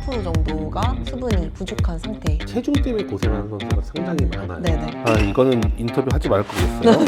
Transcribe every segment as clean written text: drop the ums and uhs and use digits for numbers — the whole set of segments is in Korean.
40% 정도가 수분이 부족한 상태예요. 체중 때문에 고생하는 선수가 상당히 많아요. 네네. 아, 이거는 인터뷰 하지 말 거겠어요.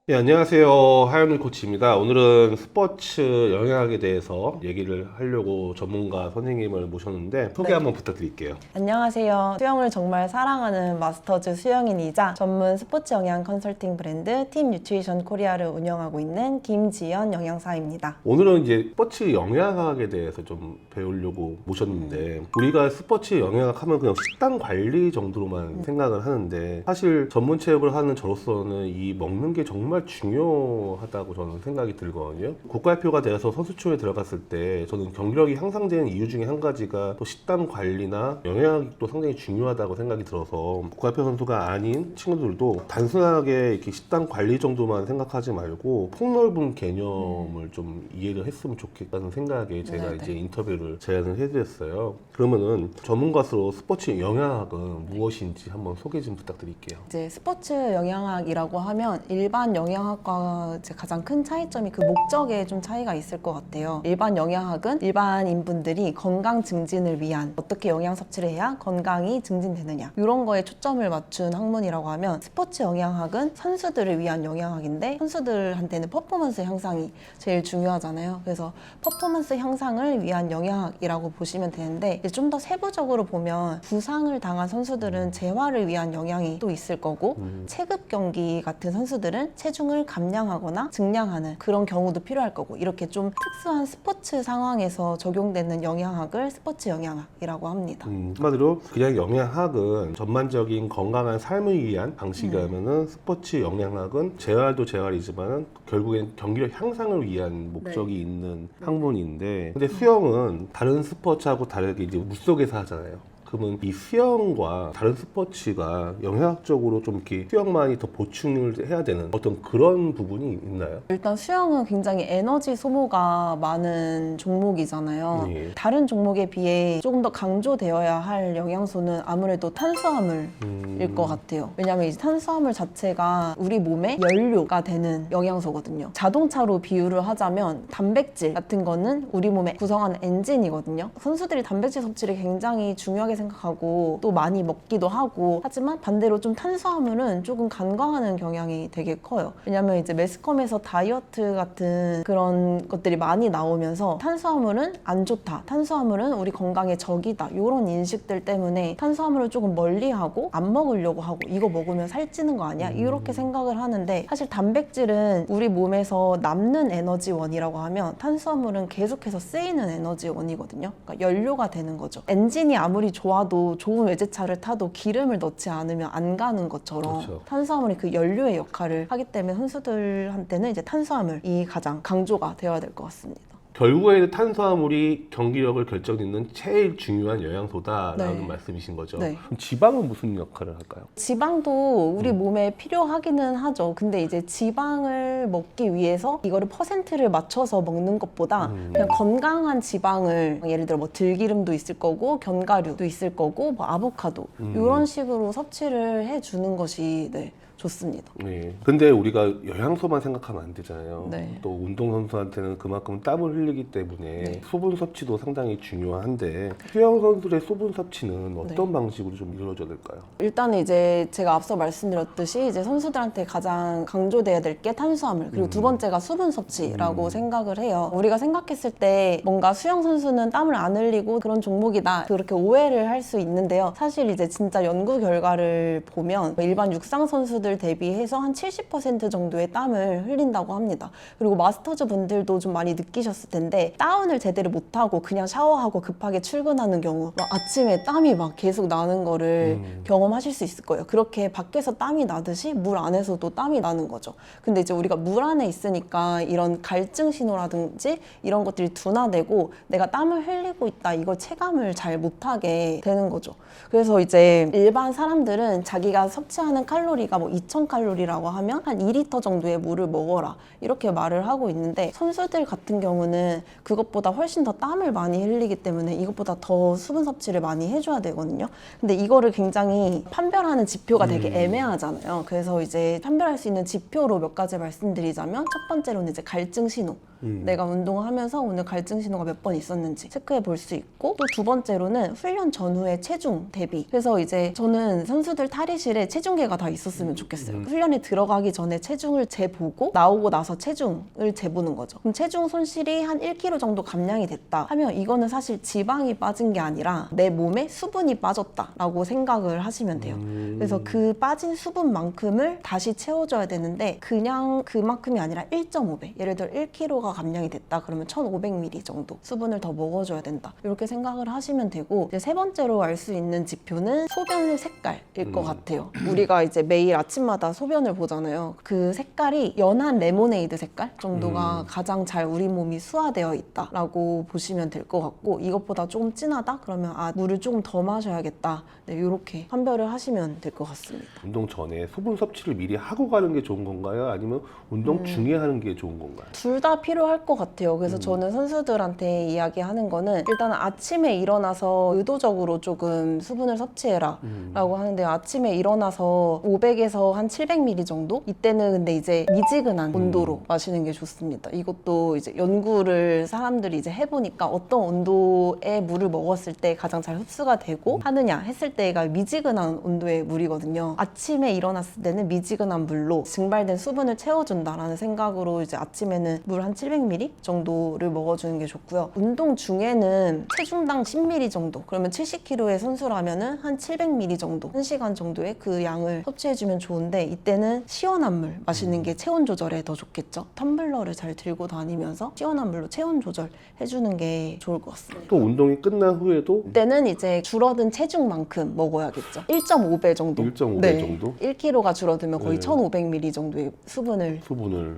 네, 안녕하세요. 하현우 코치입니다. 오늘은 스포츠 영양학에 대해서 얘기를 하려고 전문가 선생님을 모셨는데 소개 네. 한번 부탁드릴게요. 안녕하세요. 수영을 정말 사랑하는 마스터즈 수영인이자 전문 스포츠 영양 컨설팅 브랜드 팀 뉴트리션 코리아를 운영하고 있는 김지연 영양사입니다. 오늘은 이제 스포츠 영양학에 대해서 좀 배우려고 모셨는데 우리가 스포츠 영양학 하면 그냥 식단 관리 정도로만 생각을 하는데 사실 전문 체육을 하는 저로서는 이 먹는 게 정말 중요하다고 저는 생각이 들거든요. 국가대표가 돼서 선수촌에 들어갔을 때 저는 경기력이 향상되는 이유 중에 한 가지가 또 식단 관리나 영양학이 또 상당히 중요하다고 생각이 들어서 국가대표 선수가 아닌 친구들도 단순하게 이렇게 식단 관리 정도만 생각하지 말고 폭넓은 개념을 좀 이해를 했으면 좋겠다는 생각에 제가 네네. 이제 인터뷰를 제안을 해드렸어요. 그러면은 전문가로 스포츠 영양학은 무엇인지 한번 소개 좀 부탁드릴게요. 이제 스포츠 영양학이라고 하면 일반 영양학과 이제 가장 큰 차이점이 그 목적에 좀 차이가 있을 것 같아요. 일반 영양학은 일반인분들이 건강 증진을 위한 어떻게 영양 섭취를 해야 건강이 증진되느냐 이런 거에 초점을 맞춘 학문이라고 하면 스포츠 영양학은 선수들을 위한 영양학인데 선수들한테는 퍼포먼스 향상이 제일 중요하잖아요. 그래서 퍼포먼스 향상을 위한 영양학이라고 보시면 되는데 좀 더 세부적으로 보면 부상을 당한 선수들은 재활을 위한 영양이 또 있을 거고 체급 경기 같은 선수들은 체중을 감량하거나 증량하는 그런 경우도 필요할 거고 이렇게 좀 특수한 스포츠 상황에서 적용되는 영양학을 스포츠 영양학이라고 합니다. 한마디로 그냥 영양학은 전반적인 건강한 삶을 위한 방식이라면은 스포츠 영양학은 재활도 재활이지만 결국엔 경기력 향상을 위한 목적이 있는 학문인데 근데 수영은 다른 스포츠하고 다르게 이제 물속에서 하잖아요. 그러면 이 수영과 다른 스포츠가 영양학적으로 좀 이렇게 수영만이 더 보충을 해야 되는 어떤 그런 부분이 있나요? 일단 수영은 굉장히 에너지 소모가 많은 종목이잖아요. 예. 다른 종목에 비해 조금 더 강조되어야 할 영양소는 아무래도 탄수화물일 것 같아요. 왜냐하면 이 탄수화물 자체가 우리 몸의 연료가 되는 영양소거든요. 자동차로 비유를 하자면 단백질 같은 거는 우리 몸에 구성하는 엔진이거든요. 선수들이 단백질 섭취를 굉장히 중요하게 생각하고 또 많이 먹기도 하고 하지만 반대로 좀 탄수화물은 조금 간과하는 경향이 되게 커요. 왜냐면 이제 매스컴에서 다이어트 같은 그런 것들이 많이 나오면서 탄수화물은 안 좋다, 탄수화물은 우리 건강의 적이다 이런 인식들 때문에 탄수화물을 조금 멀리하고 안 먹으려고 하고 이거 먹으면 살찌는 거 아니야? 이렇게 생각을 하는데 사실 단백질은 우리 몸에서 남는 에너지원이라고 하면 탄수화물은 계속해서 쓰이는 에너지원이거든요. 그러니까 연료가 되는 거죠. 엔진이 아무리 좋아도 좋은 외제차를 타도 기름을 넣지 않으면 안 가는 것처럼 그렇죠. 탄수화물이 그 연료의 역할을 하기 때문에 선수들한테는 이제 탄수화물이 가장 강조가 되어야 될 것 같습니다. 결국에는 탄수화물이 경기력을 결정짓는 제일 중요한 영양소다라는 네. 말씀이신 거죠. 네. 그럼 지방은 무슨 역할을 할까요? 지방도 우리 몸에 필요하기는 하죠. 근데 이제 지방을 먹기 위해서 이거를 퍼센트를 맞춰서 먹는 것보다 그냥 건강한 지방을 예를 들어 뭐 들기름도 있을 거고 견과류도 있을 거고 뭐 아보카도 이런 식으로 섭취를 해주는 것이 좋습니다. 네. 근데 우리가 영양소만 생각하면 안 되잖아요. 네. 또 운동선수한테는 그만큼 땀을 흘리기 때문에 네. 수분 섭취도 상당히 중요한데 수영 선수들의 수분 섭취는 어떤 네. 방식으로 좀 이루어져야 될까요? 일단은 이제 제가 앞서 말씀드렸듯이 이제 선수들한테 가장 강조돼야 될 게 탄수화물 그리고 두 번째가 수분 섭취라고 생각을 해요. 우리가 생각했을 때 뭔가 수영 선수는 땀을 안 흘리고 그런 종목이다 그렇게 오해를 할 수 있는데요. 사실 이제 진짜 연구 결과를 보면 일반 육상 선수들 대비해서 한 70% 정도의 땀을 흘린다고 합니다. 그리고 마스터즈 분들도 좀 많이 느끼셨을 텐데 다운을 제대로 못하고 그냥 샤워하고 급하게 출근하는 경우 막 아침에 땀이 막 계속 나는 거를 경험하실 수 있을 거예요. 그렇게 밖에서 땀이 나듯이 물 안에서도 땀이 나는 거죠. 근데 이제 우리가 물 안에 있으니까 이런 갈증 신호라든지 이런 것들이 둔화되고 내가 땀을 흘리고 있다 이걸 체감을 잘 못하게 되는 거죠. 그래서 이제 일반 사람들은 자기가 섭취하는 칼로리가 뭐 2000칼로리라고 하면 한 2리터 정도의 물을 먹어라 이렇게 말을 하고 있는데 선수들 같은 경우는 그것보다 훨씬 더 땀을 많이 흘리기 때문에 이것보다 더 수분 섭취를 많이 해줘야 되거든요. 근데 이거를 굉장히 판별하는 지표가 되게 애매하잖아요. 그래서 이제 판별할 수 있는 지표로 몇 가지 말씀드리자면 첫 번째로는 이제 갈증 신호 내가 운동을 하면서 오늘 갈증 신호가 몇 번 있었는지 체크해 볼 수 있고, 또 두 번째로는 훈련 전후의 체중 대비. 그래서 이제 저는 선수들 탈의실에 체중계가 다 있었으면 좋겠어요. 훈련에 들어가기 전에 체중을 재보고 나오고 나서 체중을 재보는 거죠. 그럼 체중 손실이 한 1kg 정도 감량이 됐다 하면 이거는 사실 지방이 빠진 게 아니라 내 몸에 수분이 빠졌다라고 생각을 하시면 돼요. 그래서 그 빠진 수분만큼을 다시 채워줘야 되는데 그냥 그만큼이 아니라 1.5배. 예를 들어 1kg가 감량이 됐다 그러면 1500ml 정도 수분을 더 먹어줘야 된다. 이렇게 생각을 하시면 되고, 이제 세 번째로 알 수 있는 지표는 소변의 색깔일 것 같아요. 우리가 이제 매일 아침마다 소변을 보잖아요. 그 색깔이 연한 레모네이드 색깔 정도가 가장 잘 우리 몸이 수화되어 있다라고 보시면 될 것 같고, 이것보다 조금 진하다? 그러면 아, 물을 조금 더 마셔야겠다. 네, 이렇게 판별을 하시면 될 것 같습니다. 운동 전에 수분 섭취를 미리 하고 가는 게 좋은 건가요? 아니면 운동 중에 하는 게 좋은 건가요? 둘 다 필요할 것 같아요. 그래서 저는 선수들한테 이야기하는 거는 일단은 아침에 일어나서 의도적으로 조금 수분을 섭취해라 라고 하는데, 아침에 일어나서 500에서 한 700ml 정도? 이때는 근데 이제 미지근한 온도로 마시는 게 좋습니다. 이것도 이제 연구를 사람들이 이제 해보니까 어떤 온도의 물을 먹었을 때 가장 잘 흡수가 되고 하느냐 했을 때가 미지근한 온도의 물이거든요. 아침에 일어났을 때는 미지근한 물로 증발된 수분을 채워준다라는 생각으로 이제 아침에는 물 한 700ml 정도를 먹어주는 게 좋고요. 운동 중에는 체중당 10ml 정도, 그러면 70kg의 선수라면은 한 700ml 정도, 1시간 정도의 그 양을 섭취해주면 좋은데, 이때는 시원한 물 마시는 게 체온 조절에 더 좋겠죠. 텀블러를 잘 들고 다니면서 시원한 물로 체온 조절 해주는 게 좋을 것 같습니다. 또 운동이 끝난 후에도 이때는 이제 줄어든 체중만큼 먹어야겠죠. 1.5배 정도. 1.5배 정도? 1kg가 줄어들면 거의 네. 1500ml 정도의 수분을.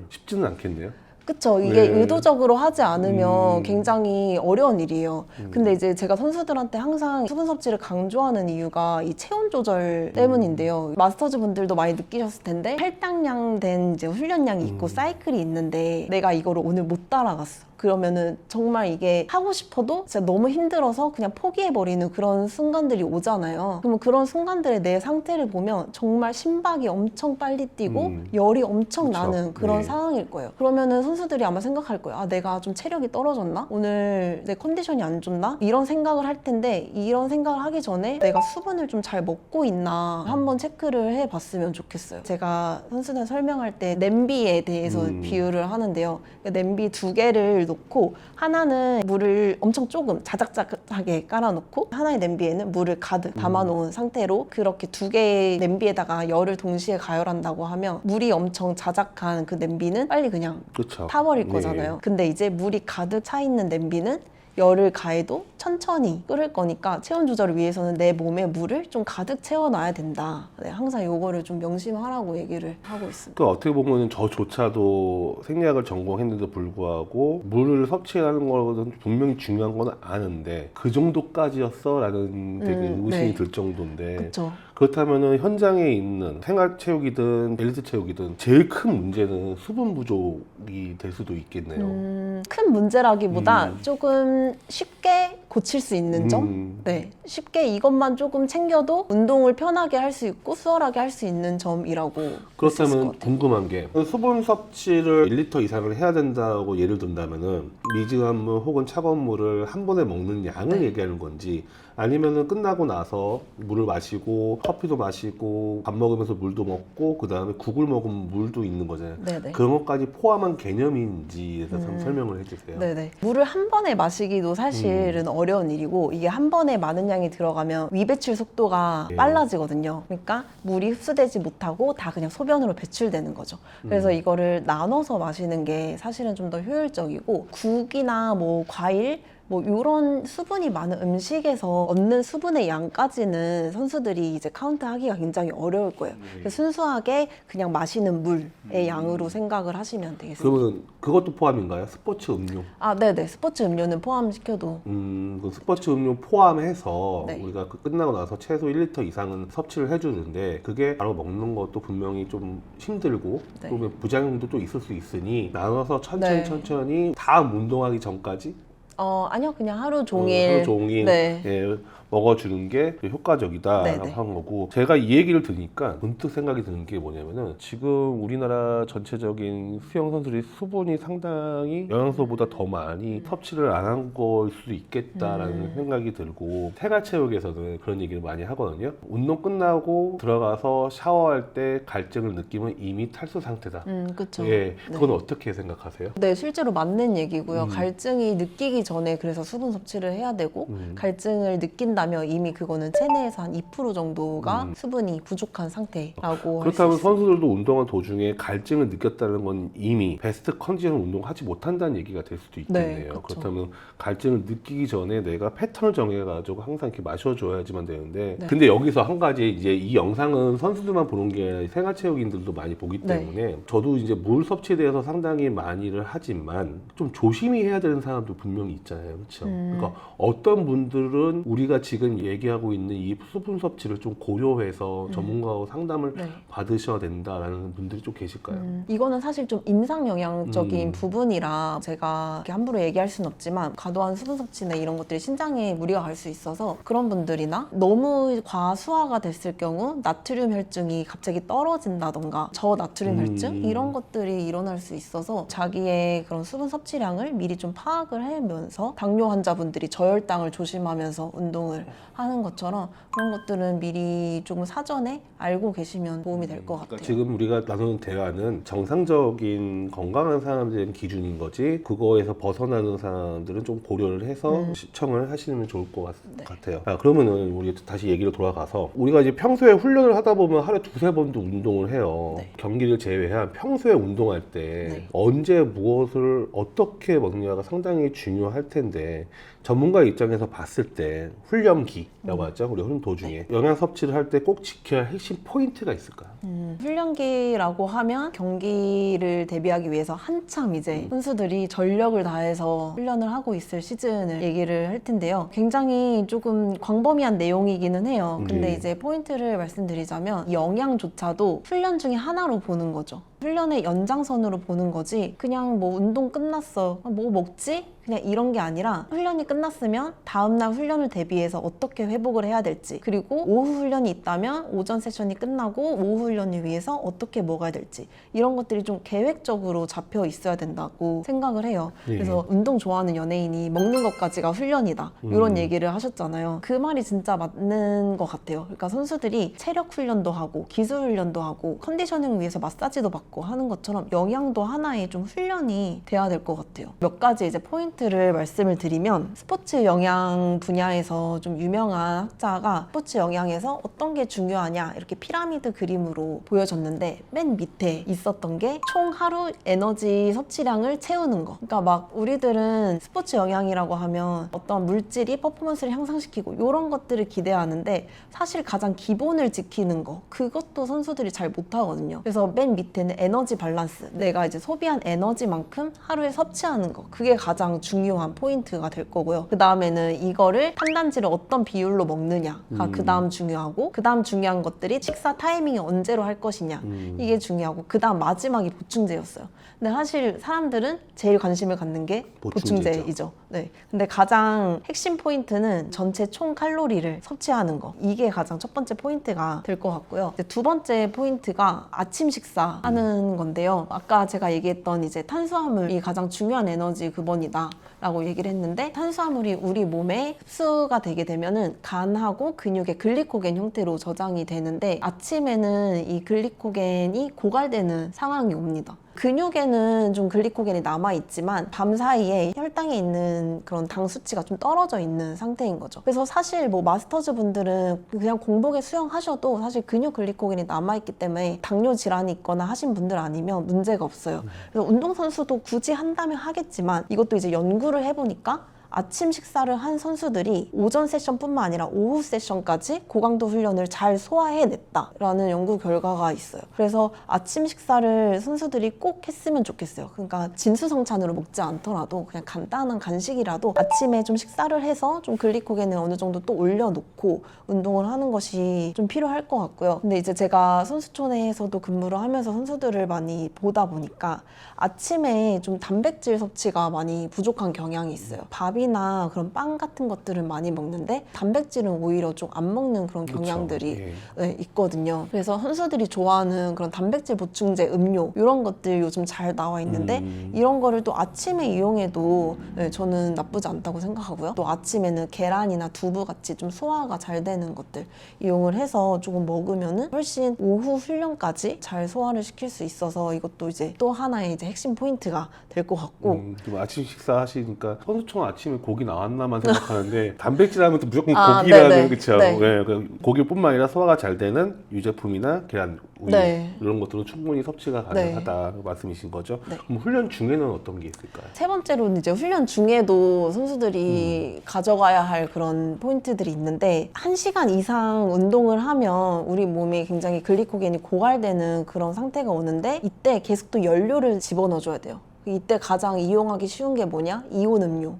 쉽지는 않겠네요. 그쵸. 이게 네. 의도적으로 하지 않으면 굉장히 어려운 일이에요. 근데 이제 제가 선수들한테 항상 수분 섭취를 강조하는 이유가 이 체온 조절 때문인데요. 마스터즈 분들도 많이 느끼셨을 텐데, 할당량 된 이제 훈련량이 있고 사이클이 있는데 내가 이거를 오늘 못 따라갔어. 그러면은 정말 이게 하고 싶어도 진짜 너무 힘들어서 그냥 포기해버리는 그런 순간들이 오잖아요. 그러면 그런 순간들의 내 상태를 보면 정말 심박이 엄청 빨리 뛰고 열이 엄청 그쵸. 나는 그런 네. 상황일 거예요. 그러면은 선수들이 아마 생각할 거예요. 아, 내가 좀 체력이 떨어졌나? 오늘 내 컨디션이 안 좋나? 이런 생각을 할 텐데, 이런 생각을 하기 전에 내가 수분을 좀 잘 먹고 있나 한번 체크를 해봤으면 좋겠어요. 제가 선수들 설명할 때 냄비에 대해서 비유를 하는데요. 냄비 2개를 놓고 하나는 물을 엄청 조금 자작자작하게 깔아놓고 하나의 냄비에는 물을 가득 담아놓은 상태로, 그렇게 2개의 냄비에다가 열을 동시에 가열한다고 하면 물이 엄청 자작한 그 냄비는 빨리 그냥 그렇죠. 타버릴 거잖아요. 근데 이제 물이 가득 차 있는 냄비는 열을 가해도 천천히 끓을 거니까 체온 조절을 위해서는 내 몸에 물을 좀 가득 채워놔야 된다. 네, 항상 요거를 좀 명심하라고 얘기를 하고 있습니다. 그 어떻게 보면 저조차도 생리학을 전공했는데도 불구하고 물을 섭취하는 거는 분명히 중요한 건 아는데 그 정도까지였어? 라는 되게 의심이 네. 들 정도인데, 그렇죠. 그렇다면 현장에 있는 생활체육이든 엘리트 체육이든 제일 큰 문제는 수분 부족이 될 수도 있겠네요. 큰 문제라기보다 조금 쉽게 고칠 수 있는 점? 음. 네, 쉽게 이것만 조금 챙겨도 운동을 편하게 할 수 있고 수월하게 할 수 있는 점이라고 볼 수 있을 것 그렇다면 같아요. 궁금한 게, 수분 섭취를 1리터 이상을 해야 된다고 예를 든다면은 미지근한 물 혹은 차가운 물을 한 번에 먹는 양을 네. 얘기하는 건지, 아니면은 끝나고 나서 물을 마시고 커피도 마시고 밥 먹으면서 물도 먹고 그 다음에 국을 먹으면 물도 있는 거잖아요. 네네. 그런 것까지 포함한 개념인지에 대해서 좀 설명을 해주세요. 네네. 물을 한 번에 마시기도 사실은 어려운 일이고, 이게 한 번에 많은 양이 들어가면 위배출 속도가 네. 빨라지거든요. 그러니까 물이 흡수되지 못하고 다 그냥 소변으로 배출되는 거죠. 그래서 이거를 나눠서 마시는 게 사실은 좀 더 효율적이고, 국이나 뭐 과일 뭐 이런 수분이 많은 음식에서 얻는 수분의 양까지는 선수들이 이제 카운트하기가 굉장히 어려울 거예요. 그래서 순수하게 그냥 마시는 물의 양으로 생각을 하시면 되겠습니다. 그러면 그것도 포함인가요? 스포츠 음료? 아, 네네. 스포츠 음료는 포함시켜도. 그 스포츠 음료 포함해서 네. 우리가 끝나고 나서 최소 1리터 이상은 섭취를 해주는데, 그게 바로 먹는 것도 분명히 좀 힘들고 네. 그러면 부작용도 또 있을 수 있으니 나눠서 천천히 네. 천천히 다음 운동하기 전까지 아니요, 그냥 하루 종일. 하루 종일 네. 예, 먹어주는 게 효과적이다라고 네네. 한 거고, 제가 이 얘기를 들으니까 문득 생각이 드는 게 뭐냐면은, 지금 우리나라 전체적인 수영 선수들이 수분이 상당히 영양소보다 더 많이 섭취를 안 한 거일 수도 있겠다라는 생각이 들고, 생활체육에서는 그런 얘기를 많이 하거든요. 운동 끝나고 들어가서 샤워할 때 갈증을 느끼면 이미 탈수 상태다. 그쵸. 예, 그건 네. 어떻게 생각하세요? 네, 실제로 맞는 얘기고요. 음. 갈증이 느끼기 전에 그래서 수분 섭취를 해야 되고, 음. 갈증을 느낀다면 이미 그거는 체내에서 한 2% 정도가 수분이 부족한 상태라고 할 수 그렇다면 있어요. 선수들도 운동한 도중에 갈증을 느꼈다는 건 이미 베스트 컨디션 운동하지 못한다는 얘기가 될 수도 있겠네요. 네, 그렇죠. 그렇다면 갈증을 느끼기 전에 내가 패턴을 정해가지고 항상 이렇게 마셔줘야지만 되는데, 네. 근데 여기서 한 가지, 이제 이 영상은 선수들만 보는 게 아니라 생활체육인들도 많이 보기 네. 때문에 저도 이제 물 섭취에 대해서 상당히 많이를 하지만 좀 조심히 해야 되는 사람도 분명히 있잖아요. 그렇죠? 그러니까 어떤 분들은 우리가 지금 얘기하고 있는 이 수분 섭취를 좀 고려해서 전문가하고 상담을 네. 받으셔야 된다라는 분들이 좀 계실까요? 이거는 사실 좀 임상 영양적인 부분이라 제가 이렇게 함부로 얘기할 수는 없지만, 과도한 수분 섭취나 이런 것들이 신장에 무리가 갈 수 있어서 그런 분들이나 너무 과수화가 됐을 경우 나트륨 혈증이 갑자기 떨어진다던가 저나트륨 혈증 이런 것들이 일어날 수 있어서 자기의 그런 수분 섭취량을 미리 좀 파악을 하면서, 당뇨 환자분들이 저혈당을 조심하면서 운동을 하는 것처럼 그런 것들은 미리 조금 사전에 알고 계시면 도움이 될 것 같아요. 그러니까 지금 우리가 나누는 대화는 정상적인 건강한 사람들의 기준인 거지, 그거에서 벗어나는 사람들은 좀 고려를 해서 시청을 하시면 좋을 것 같아요. 그러면은 우리 다시 얘기로 돌아가서, 우리가 이제 평소에 훈련을 하다 보면 하루에 두세 번도 운동을 해요. 네. 경기를 제외한 평소에 운동할 때 네. 언제 무엇을 어떻게 먹느냐가 상당히 중요할 텐데, 전문가 입장에서 봤을 때 훈련기라고 하죠. 우리 훈련 도중에 영양 섭취를 할 때 꼭 지켜야 할 핵심 포인트가 있을까요? 훈련기라고 하면 경기를 대비하기 위해서 한참 이제 선수들이 전력을 다해서 훈련을 하고 있을 시즌을 얘기를 할 텐데요. 굉장히 조금 광범위한 내용이기는 해요. 근데 이제 포인트를 말씀드리자면, 영양조차도 훈련 중에 하나로 보는 거죠. 훈련의 연장선으로 보는 거지, 그냥 뭐 운동 끝났어, 뭐 먹지? 그냥 이런 게 아니라, 훈련이 끝났으면 다음날 훈련을 대비해서 어떻게 회복을 해야 될지, 그리고 오후 훈련이 있다면 오전 세션이 끝나고 오후 훈련을 위해서 어떻게 먹어야 될지, 이런 것들이 좀 계획적으로 잡혀 있어야 된다고 생각을 해요. 그래서 운동 좋아하는 연예인이 먹는 것까지가 훈련이다, 이런 얘기를 하셨잖아요. 그 말이 진짜 맞는 것 같아요. 그러니까 선수들이 체력 훈련도 하고 기술 훈련도 하고 컨디셔닝을 위해서 마사지도 받고 하는 것처럼 영양도 하나의 좀 훈련이 돼야 될 것 같아요. 몇 가지 이제 포인트를 말씀을 드리면, 스포츠 영양 분야에서 좀 유명한 학자가 스포츠 영양에서 어떤 게 중요하냐 이렇게 피라미드 그림으로 보여줬는데, 맨 밑에 있었던 게 총 하루 에너지 섭취량을 채우는 거. 그러니까 막 우리들은 스포츠 영양이라고 하면 어떤 물질이 퍼포먼스를 향상시키고 이런 것들을 기대하는데, 사실 가장 기본을 지키는 거, 그것도 선수들이 잘 못하거든요. 그래서 맨 밑에는 에너지 밸런스, 내가 이제 소비한 에너지만큼 하루에 섭취하는 거, 그게 가장 중요한 포인트가 될 거고요. 그 다음에는 이거를 탄단지를 어떤 비율로 먹느냐가 그 다음 중요하고, 그 다음 중요한 것들이 식사 타이밍이 언제로 할 것이냐, 이게 중요하고, 그 다음 마지막이 보충제였어요. 근데 사실 사람들은 제일 관심을 갖는 게 보충제이죠. 네. 근데 가장 핵심 포인트는 전체 총 칼로리를 섭취하는 거, 이게 가장 첫 번째 포인트가 될 것 같고요. 이제 두 번째 포인트가 아침 식사하는 건데요. 아까 제가 얘기했던 이제 탄수화물이 가장 중요한 에너지 근원이다 라고 얘기를 했는데, 탄수화물이 우리 몸에 흡수가 되게 되면은 간하고 근육의 글리코겐 형태로 저장이 되는데, 아침에는 이 글리코겐이 고갈되는 상황이 옵니다. 근육에는 좀 글리코겐이 남아있지만 밤 사이에 혈당에 있는 그런 당 수치가 좀 떨어져 있는 상태인 거죠. 그래서 사실 뭐 마스터즈 분들은 그냥 공복에 수영하셔도 사실 근육 글리코겐이 남아있기 때문에 당뇨 질환이 있거나 하신 분들 아니면 문제가 없어요. 그래서 운동선수도 굳이 한다면 하겠지만, 이것도 이제 연구를 해보니까 아침 식사를 한 선수들이 오전 세션뿐만 아니라 오후 세션까지 고강도 훈련을 잘 소화해냈다라는 연구 결과가 있어요. 그래서 아침 식사를 선수들이 꼭 했으면 좋겠어요. 그러니까 진수성찬으로 먹지 않더라도 그냥 간단한 간식이라도 아침에 좀 식사를 해서 좀 글리코겐을 어느 정도 또 올려놓고 운동을 하는 것이 좀 필요할 것 같고요. 근데 이제 제가 선수촌에서도 근무를 하면서 선수들을 많이 보다 보니까 아침에 좀 단백질 섭취가 많이 부족한 경향이 있어요. 밥이 밥이나 그런 빵 같은 것들은 많이 먹는데 단백질은 오히려 좀 안 먹는 그런 그쵸. 경향들이 예. 네, 있거든요. 그래서 선수들이 좋아하는 그런 단백질 보충제, 음료 이런 것들 요즘 잘 나와 있는데 이런 거를 또 아침에 이용해도 네, 저는 나쁘지 않다고 생각하고요. 또 아침에는 계란이나 두부 같이 좀 소화가 잘 되는 것들 이용을 해서 조금 먹으면은 훨씬 오후 훈련까지 잘 소화를 시킬 수 있어서 이것도 이제 또 하나의 이제 핵심 포인트가 될 것 같고 좀 아침 식사 하시니까 선수촌 아침에 고기 나왔나만 생각하는데 단백질 하면 또 무조건 아, 고기라는 네네. 그쵸? 네. 네, 고기뿐만 아니라 소화가 잘 되는 유제품이나 계란, 우유 네. 이런 것들은 충분히 섭취가 가능하다 말씀이신 거죠? 네. 그럼 훈련 중에는 어떤 게 있을까요? 세 번째로는 이제 훈련 중에도 선수들이 가져가야 할 그런 포인트들이 있는데 1시간 이상 운동을 하면 우리 몸이 굉장히 글리코겐이 고갈되는 그런 상태가 오는데 이때 계속 또 연료를 집어넣어줘야 돼요. 이때 가장 이용하기 쉬운 게 뭐냐? 이온 음료.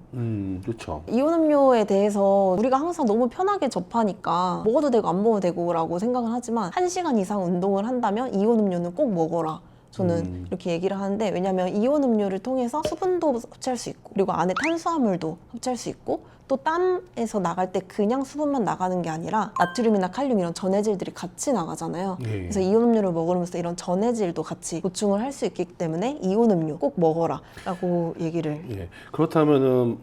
그렇죠. 이온 음료에 대해서 우리가 항상 너무 편하게 접하니까 먹어도 되고 안 먹어도 되고 라고 생각을 하지만 1시간 이상 운동을 한다면 이온 음료는 꼭 먹어라. 저는 이렇게 얘기를 하는데 왜냐면 이온 음료를 통해서 수분도 섭취할 수 있고 그리고 안에 탄수화물도 섭취할 수 있고 또 땀에서 나갈 때 그냥 수분만 나가는 게 아니라 나트륨이나 칼륨 이런 전해질들이 같이 나가잖아요. 예. 그래서 이온 음료를 먹으면서 이런 전해질도 같이 보충을 할 수 있기 때문에 이온 음료 꼭 먹어라 라고 얘기를 예. 그렇다면은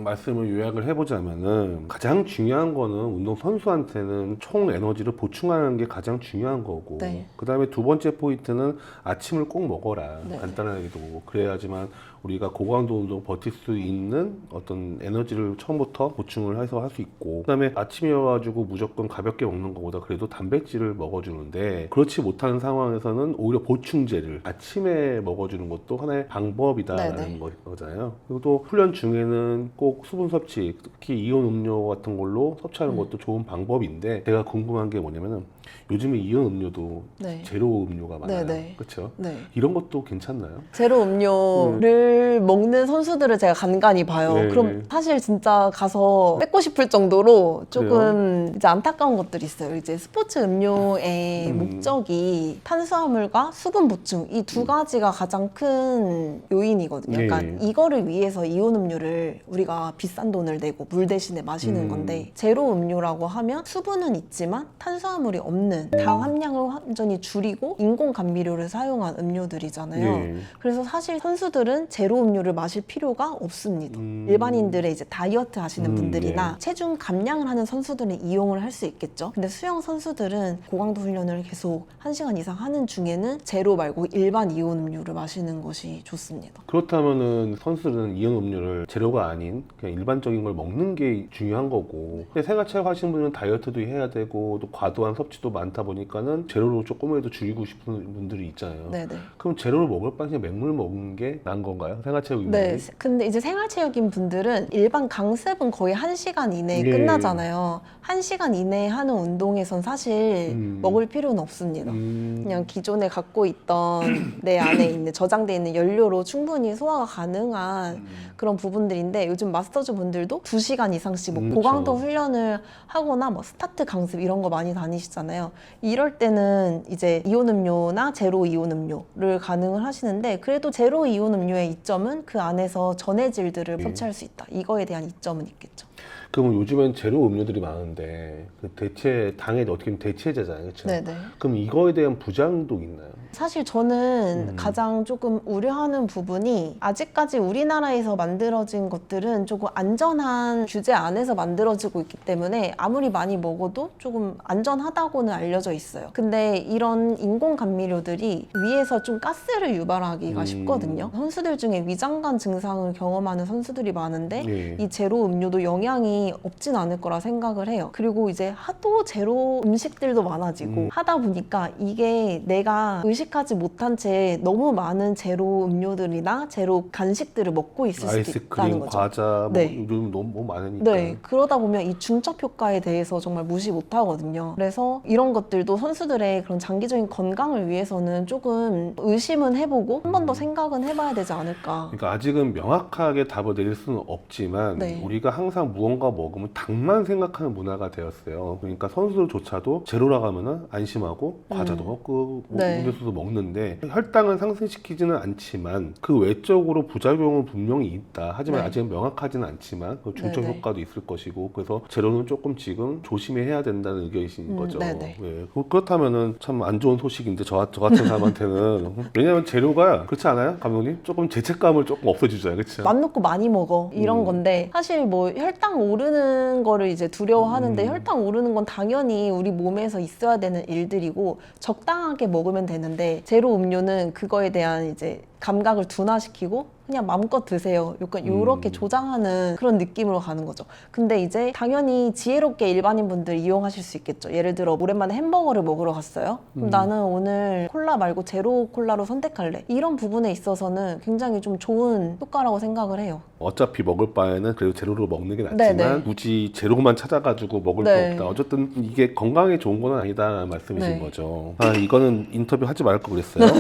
말씀을 요약을 해보자면은 가장 중요한 거는 운동 선수한테는 총 에너지를 보충하는 게 가장 중요한 거고 네. 그 다음에 두 번째 포인트는 아침을 꼭 먹어라. 네. 간단하게도 그래야지만 우리가 고강도 운동 버틸 수 있는 어떤 에너지를 처음부터 보충을 해서 할 수 있고 그 다음에 아침이어가지고 무조건 가볍게 먹는 것보다 그래도 단백질을 먹어주는데 그렇지 못하는 상황에서는 오히려 보충제를 아침에 먹어주는 것도 하나의 방법이다라는 네네. 거잖아요. 그리고 또 훈련 중에는 꼭 수분 섭취, 특히 이온 음료 같은 걸로 섭취하는 것도 좋은 방법인데 제가 궁금한 게 뭐냐면은 요즘에 이온 음료도 네. 제로 음료가 많아요. 네네. 그렇죠? 네. 이런 것도 괜찮나요? 제로 음료를 먹는 선수들을 제가 간간히 봐요. 네. 그럼 사실 진짜 가서 뺏고 싶을 정도로 조금 이제 안타까운 것들이 있어요. 이제 스포츠 음료의 목적이 탄수화물과 수분 보충 이 두 가지가 가장 큰 요인이거든요. 네. 그러니까 이거를 위해서 이온 음료를 우리가 비싼 돈을 내고 물 대신에 마시는 건데 제로 음료라고 하면 수분은 있지만 탄수화물이 없는 당 함량을 완전히 줄이고 인공 감미료를 사용한 음료들이잖아요. 예. 그래서 사실 선수들은 제로 음료를 마실 필요가 없습니다. 일반인들의 이제 다이어트 하시는 분들이나 체중 감량을 하는 선수들은 이용을 할 수 있겠죠. 근데 수영 선수들은 고강도 훈련을 계속 1시간 이상 하는 중에는 제로 말고 일반 이온 음료를 마시는 것이 좋습니다. 그렇다면은 선수들은 이온 음료를 제로가 아닌 그냥 일반적인 걸 먹는 게 중요한 거고 근데 생활체육 하시는 분들은 다이어트도 해야 되고 또 과도한 섭취도 많다 보니까는 제로로 조금이라도 줄이고 싶은 분들이 있잖아요. 네네. 그럼 제로를 먹을 바에 그냥 맹물 먹는 게 나은 건가요? 생활체육인들이? 네. 근데 이제 생활체육인 분들은 일반 강습은 거의 1시간 이내에 예. 끝나잖아요. 1시간 이내에 하는 운동에선 사실 먹을 필요는 없습니다. 그냥 기존에 갖고 있던 내 안에 있는 저장돼 있는 연료로 충분히 소화가 가능한 그런 부분들인데 요즘 마스터즈 분들도 2시간 이상씩 뭐 그쵸. 고강도 훈련을 하거나 뭐 스타트 강습 이런 거 많이 다니시잖아요. 이럴 때는 이제 이온 음료나 제로 이온 음료를 가능을 하시는데 그래도 제로 이온 음료의 이점은 그 안에서 전해질들을 섭취할 수 있다. 이거에 대한 이점은 있겠죠. 그러면 요즘엔 제로 음료들이 많은데 그 대체 당의 어떻게 보면 대체제잖아요, 그렇죠? 네네. 그럼 이거에 대한 부작용도 있나요? 사실 저는 가장 조금 우려하는 부분이 아직까지 우리나라에서 만들어진 것들은 조금 안전한 규제 안에서 만들어지고 있기 때문에 아무리 많이 먹어도 조금 안전하다고는 알려져 있어요. 근데 이런 인공 감미료들이 위에서 좀 가스를 유발하기가 쉽거든요. 선수들 중에 위장관 증상을 경험하는 선수들이 많은데 예. 이 제로 음료도 영향이 없진 않을 거라 생각을 해요. 그리고 이제 하도 제로 음식들도 많아지고 하다 보니까 이게 내가 의식하지 못한 채 너무 많은 제로 음료들이나 제로 간식들을 먹고 있을 수도 있다는 아이스크림, 거죠. 과자 뭐 네. 요즘 너무 많으니까. 네, 그러다 보면 이 중첩 효과에 대해서 정말 무시 못 하거든요. 그래서 이런 것들도 선수들의 그런 장기적인 건강을 위해서는 조금 의심은 해보고 한 번 더 생각은 해봐야 되지 않을까. 그러니까 아직은 명확하게 답을 내릴 수는 없지만 네. 우리가 항상 무언가 먹으면 당만 생각하는 문화가 되었어요. 그러니까 선수들조차도 제로라고 하면은 안심하고 과자도 먹고 네. 음료수도 먹는데 혈당을 상승시키지는 않지만 그 외적으로 부작용은 분명히 있다. 하지만 네. 아직은 명확하지는 않지만 그 중점 네네. 효과도 있을 것이고 그래서 제로는 조금 지금 조심해야 된다는 의견이신 거죠. 네네. 예. 그렇다면은 참 안 좋은 소식인데 저 같은 사람한테는 왜냐면 재료가 그렇지 않아요, 감독님? 조금 죄책감을 조금 없애주잖아요, 그렇죠? 맘 놓고 많이 먹어 이런 건데 사실 뭐 혈당 오르는 거를 이제 두려워하는데 혈당 오르는 건 당연히 우리 몸에서 있어야 되는 일들이고 적당하게 먹으면 되는데 제로 음료는 그거에 대한 이제 감각을 둔화시키고 그냥 마음껏 드세요. 약간 요렇게 조장하는 그런 느낌으로 가는 거죠. 근데 이제 당연히 지혜롭게 일반인 분들 이용하실 수 있겠죠. 예를 들어 오랜만에 햄버거를 먹으러 갔어요. 그럼 나는 오늘 콜라 말고 제로 콜라로 선택할래. 이런 부분에 있어서는 굉장히 좀 좋은 효과라고 생각을 해요. 어차피 먹을 바에는 그래도 제로로 먹는 게 낫지만 네네. 굳이 제로만 찾아가지고 먹을 네. 거 없다. 어쨌든 이게 건강에 좋은 건 아니다라는 말씀이신 네. 거죠. 아, 이거는 인터뷰 하지 말 걸 그랬어요.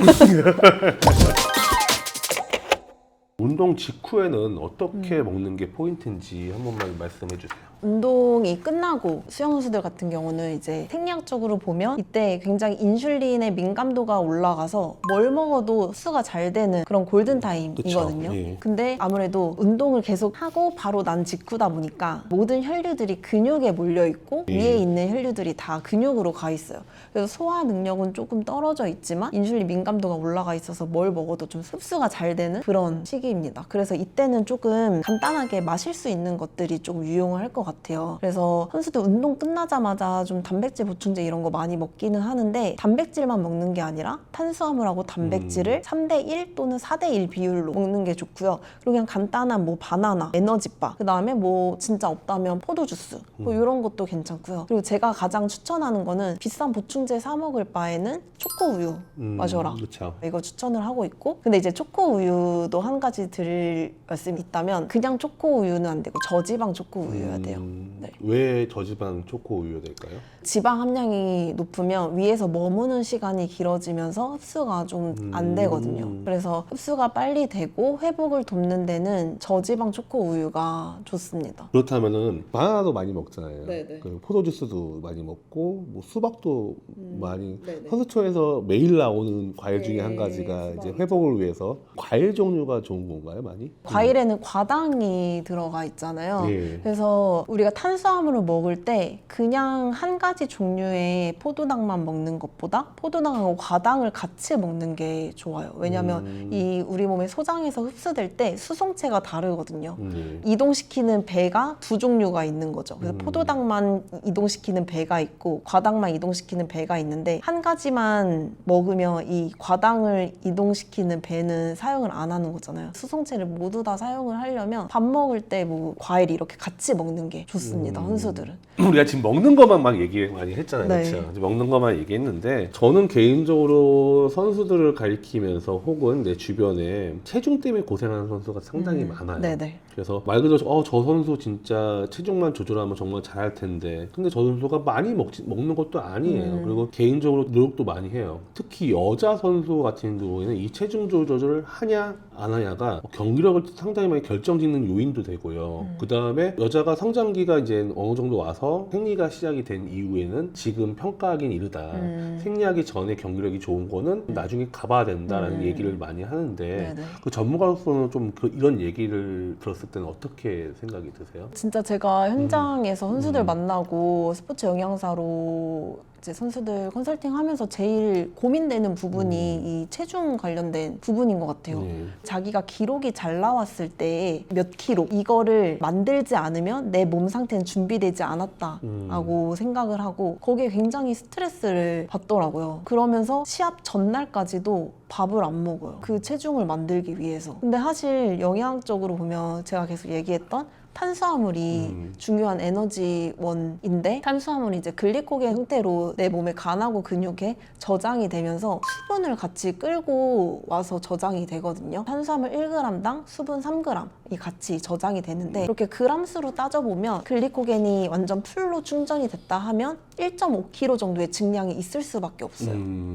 운동 직후에는 어떻게 먹는 게 포인트인지 한 번만 말씀해 주세요. 운동이 끝나고 수영 선수들 같은 경우는 이제 생리학적으로 보면 이때 굉장히 인슐린의 민감도가 올라가서 뭘 먹어도 흡수가 잘 되는 그런 골든타임이거든요. 그쵸, 예. 근데 아무래도 운동을 계속 하고 바로 난 직후다 보니까 모든 혈류들이 근육에 몰려 있고 예. 위에 있는 혈류들이 다 근육으로 가 있어요. 그래서 소화 능력은 조금 떨어져 있지만 인슐린 민감도가 올라가 있어서 뭘 먹어도 좀 흡수가 잘 되는 그런 시기입니다. 그래서 이때는 조금 간단하게 마실 수 있는 것들이 조금 유용을 할 것 같아요. 그래서 선수들 운동 끝나자마자 좀 단백질 보충제 이런 거 많이 먹기는 하는데 단백질만 먹는 게 아니라 탄수화물하고 단백질을 3대1 또는 4대1 비율로 먹는 게 좋고요. 그리고 그냥 간단한 뭐 바나나, 에너지바, 그 다음에 뭐 진짜 없다면 포도주스 뭐 이런 것도 괜찮고요. 그리고 제가 가장 추천하는 거는 비싼 보충제 사 먹을 바에는 초코우유 마셔라. 그렇죠. 이거 추천을 하고 있고 근데 이제 초코우유도 한 가지 드릴 말씀이 있다면 그냥 초코우유는 안 되고 저지방 초코우유여야 돼요. 네. 왜 저지방 초코 우유가 될까요? 지방 함량이 높으면 위에서 머무는 시간이 길어지면서 흡수가 좀 안 되거든요. 그래서 흡수가 빨리 되고 회복을 돕는 데는 저지방 초코 우유가 좋습니다. 그렇다면은 바나나도 많이 먹잖아요. 네네. 그 포도주스도 많이 먹고 뭐 수박도 많이 네네. 선수촌에서 매일 나오는 과일 중에 네, 한 가지가 이제 수박이죠. 회복을 위해서 과일 종류가 좋은 건가요, 많이? 과일에는 과당이 들어가 있잖아요. 예. 그래서 우리가 탄수화물을 먹을 때 그냥 한 가지 종류의 포도당만 먹는 것보다 포도당하고 과당을 같이 먹는 게 좋아요. 왜냐하면 이 우리 몸에 소장에서 흡수될 때 수송체가 다르거든요. 이동시키는 배가 두 종류가 있는 거죠. 그래서 포도당만 이동시키는 배가 있고 과당만 이동시키는 배가 있는데 한 가지만 먹으면 이 과당을 이동시키는 배는 사용을 안 하는 거잖아요. 수송체를 모두 다 사용을 하려면 밥 먹을 때 뭐 과일 이렇게 같이 먹는 게 좋습니다. 선수들은. 우리가 지금 먹는 것만 막 얘기 많이 했잖아요. 네. 그렇죠? 먹는 것만 얘기했는데 저는 개인적으로 선수들을 가리키면서 혹은 내 주변에 체중 때문에 고생하는 선수가 상당히 많아요. 네네. 그래서 말 그대로 저 선수 진짜 체중만 조절하면 정말 잘할 텐데 근데 저 선수가 많이 먹는 것도 아니에요. 그리고 개인적으로 노력도 많이 해요. 특히 여자 선수 같은 경우에는 이 체중 조절을 하냐 안 하냐가 경기력을 상당히 많이 결정짓는 요인도 되고요. 그 다음에 여자가 성장기가 이제 어느 정도 와서 생리가 시작이 된 이후에는 지금 평가하기는 이르다. 생리하기 전에 경기력이 좋은 거는 나중에 가봐야 된다라는 얘기를 많이 하는데 네네. 그 전문가로서는 좀 이런 얘기를 들었을 때는 어떻게 생각이 드세요? 진짜 제가 현장에서 선수들 만나고 스포츠 영양사로 이제 선수들 컨설팅 하면서 제일 고민되는 부분이 이 체중 관련된 부분인 것 같아요. 자기가 기록이 잘 나왔을 때 몇 킬로 이거를 만들지 않으면 내 몸 상태는 준비되지 않았다라고 생각을 하고 거기에 굉장히 스트레스를 받더라고요. 그러면서 시합 전날까지도 밥을 안 먹어요. 그 체중을 만들기 위해서. 근데 사실 영양학적으로 보면 제가 계속 얘기했던 탄수화물이 중요한 에너지원인데 탄수화물이 이제 글리코겐 형태로 내 몸의 간하고 근육에 저장이 되면서 수분을 같이 끌고 와서 저장이 되거든요. 탄수화물 1g당 수분 3g 같이 저장이 되는데 이렇게 그람수로 따져보면 글리코겐이 완전 풀로 충전이 됐다 하면 1.5kg 정도의 증량이 있을 수밖에 없어요.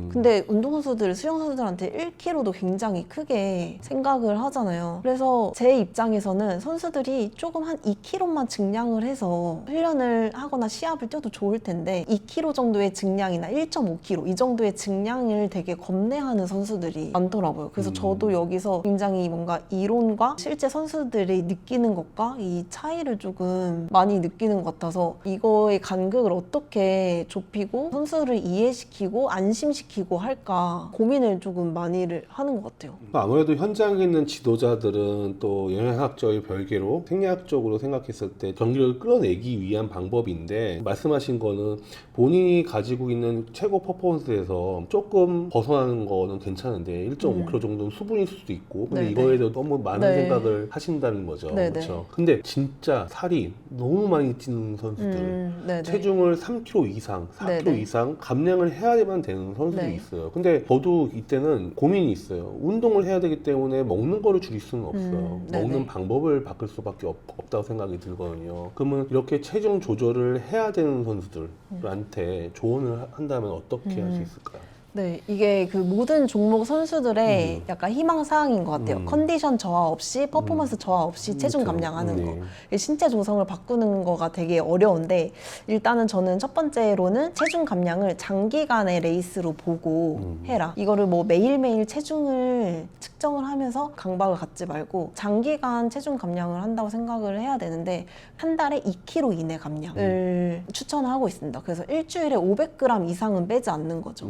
근데 운동선수들, 수영선수들한테 1kg도 굉장히 크게 생각을 하잖아요. 그래서 제 입장에서는 선수들이 조금 한 2kg만 증량을 해서 훈련을 하거나 시합을 뛰어도 좋을 텐데 2kg 정도의 증량이나 1.5kg 이 정도의 증량을 되게 겁내하는 선수들이 많더라고요. 그래서 저도 여기서 굉장히 뭔가 이론과 실제 선수들이 느끼는 것과 이 차이를 조금 많이 느끼는 것 같아서 이거의 간극을 어떻게 좁히고 선수를 이해시키고 안심시키고 할까 고민을 조금 많이 하는 것 같아요. 아무래도 현장에 있는 지도자들은 또 영양학적인 별개로 생리학적으로 생각했을 때 경기를 끌어내기 위한 방법인데 말씀하신 거는 본인이 가지고 있는 최고 퍼포먼스에서 조금 벗어나는 거는 괜찮은데 1.5kg 정도는 수분일 수도 있고 근데 네네. 이거에 대해서 너무 많은 네. 생각을 하신다는 거죠. 네네. 그렇죠. 근데 진짜 살이 너무 많이 찌는 선수들 네네. 체중을 3kg 이상, 4kg 네네. 이상 감량을 해야만 되는 선수들이 네. 있어요. 근데 저도 이때는 고민이 있어요. 운동을 해야 되기 때문에 먹는 거를 줄일 수는 없어요. 네네. 먹는 방법을 바꿀 수밖에 없다고 생각이 들거든요. 그러면 이렇게 체중 조절을 해야 되는 선수들한테 조언을 한다면 어떻게 할 수 있을까요? 네, 이게 그 모든 종목 선수들의 약간 희망사항인 것 같아요. 컨디션 저하 없이, 퍼포먼스 저하 없이 체중 그렇죠. 감량하는 거. 이 신체 조성을 바꾸는 거가 되게 어려운데 일단은 저는 첫 번째로는 체중 감량을 장기간의 레이스로 보고 해라. 이거를 뭐 매일매일 체중을 측정을 하면서 강박을 갖지 말고 장기간 체중 감량을 한다고 생각을 해야 되는데 한 달에 2kg 이내 감량을 추천하고 있습니다. 그래서 일주일에 500g 이상은 빼지 않는 거죠.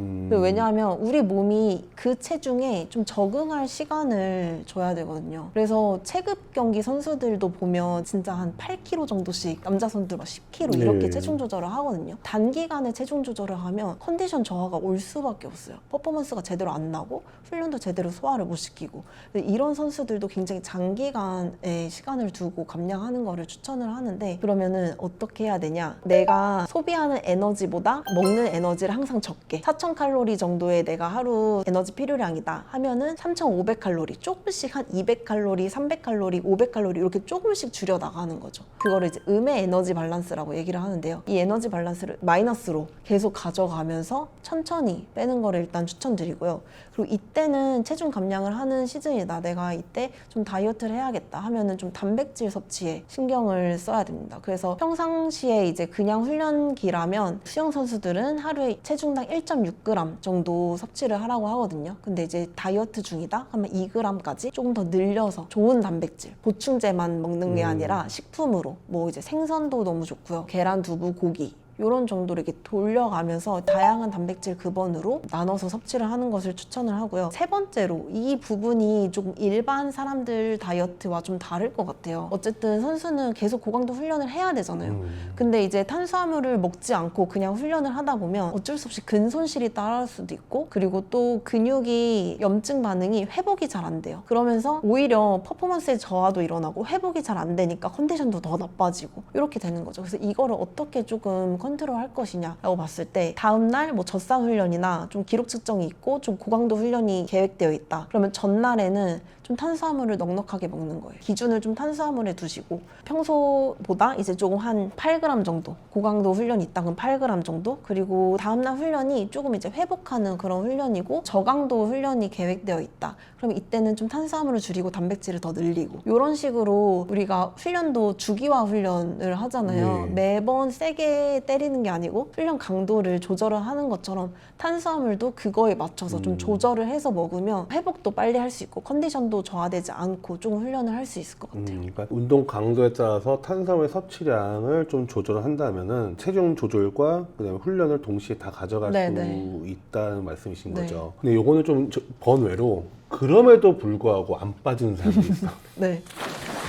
왜냐하면 우리 몸이 그 체중에 좀 적응할 시간을 줘야 되거든요. 그래서 체급 경기 선수들도 보면 진짜 한 8kg 정도씩 남자 선수들 막 10kg 이렇게 네. 체중 조절을 하거든요. 단기간에 체중 조절을 하면 컨디션 저하가 올 수밖에 없어요. 퍼포먼스가 제대로 안 나고 훈련도 제대로 소화를 못 시키고 이런 선수들도 굉장히 장기간의 시간을 두고 감량하는 거를 추천을 하는데 그러면은 어떻게 해야 되냐? 내가 소비하는 에너지보다 먹는 에너지를 항상 적게 4,000칼로리 정도의 내가 하루 에너지 필요량이다 하면은 3,500칼로리 조금씩 한 200칼로리, 300칼로리, 500칼로리 이렇게 조금씩 줄여 나가는 거죠. 그거를 이제 음의 에너지 밸런스라고 얘기를 하는데요. 이 에너지 밸런스를 마이너스로 계속 가져가면서 천천히 빼는 거를 일단 추천드리고요. 그리고 이때는 체중 감량을 하는 시즌이다. 내가 이때 좀 다이어트를 해야겠다 하면은 좀 단백질 섭취에 신경을 써야 됩니다. 그래서 평상시에 이제 그냥 훈련기라면 수영 선수들은 하루에 체중당 1.6g 정도 섭취를 하라고 하거든요. 근데 이제 다이어트 중이다 하면 2g까지 조금 더 늘려서 좋은 단백질, 보충제만 먹는 게 아니라 식품으로 뭐 이제 생선도 너무 좋고요. 계란, 두부, 고기 이런 정도로 이렇게 돌려가면서 다양한 단백질 급원으로 나눠서 섭취를 하는 것을 추천을 하고요. 세 번째로 이 부분이 조금 일반 사람들 다이어트와 좀 다를 것 같아요. 어쨌든 선수는 계속 고강도 훈련을 해야 되잖아요. 근데 이제 탄수화물을 먹지 않고 그냥 훈련을 하다 보면 어쩔 수 없이 근손실이 따라올 수도 있고 그리고 또 근육이 염증 반응이 회복이 잘 안 돼요. 그러면서 오히려 퍼포먼스의 저하도 일어나고 회복이 잘 안 되니까 컨디션도 더 나빠지고 이렇게 되는 거죠. 그래서 이거를 어떻게 조금 컨트롤 할 것이냐라고 봤을 때 다음날 뭐 젖산 훈련이나 좀 기록 측정이 있고 좀 고강도 훈련이 계획되어 있다. 그러면 전날에는 좀 탄수화물을 넉넉하게 먹는 거예요. 기준을 좀 탄수화물에 두시고 평소보다 이제 조금 한 8g 정도 고강도 훈련이 있다 그럼 8g 정도 그리고 다음날 훈련이 조금 이제 회복하는 그런 훈련이고 저강도 훈련이 계획되어 있다. 그럼 이때는 좀 탄수화물을 줄이고 단백질을 더 늘리고 이런 식으로 우리가 훈련도 주기화 훈련을 하잖아요. 네. 매번 세게 때리는 게 아니고 훈련 강도를 조절을 하는 것처럼 탄수화물도 그거에 맞춰서 좀 조절을 해서 먹으면 회복도 빨리 할 수 있고 컨디션도 저하되지 않고 좀 훈련을 할 수 있을 것 같아요. 그러니까 운동 강도에 따라서 탄수화물 섭취량을 좀 조절을 한다면은 체중 조절과 그다음에 훈련을 동시에 다 가져갈 네네. 수 있다는 말씀이신 네. 거죠. 근데 요거는 좀 번외로 그럼에도 불구하고 안 빠지는 사람이 있어. 네.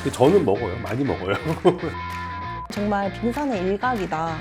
근데 저는 먹어요. 많이 먹어요. 정말 빙산의 일각이다.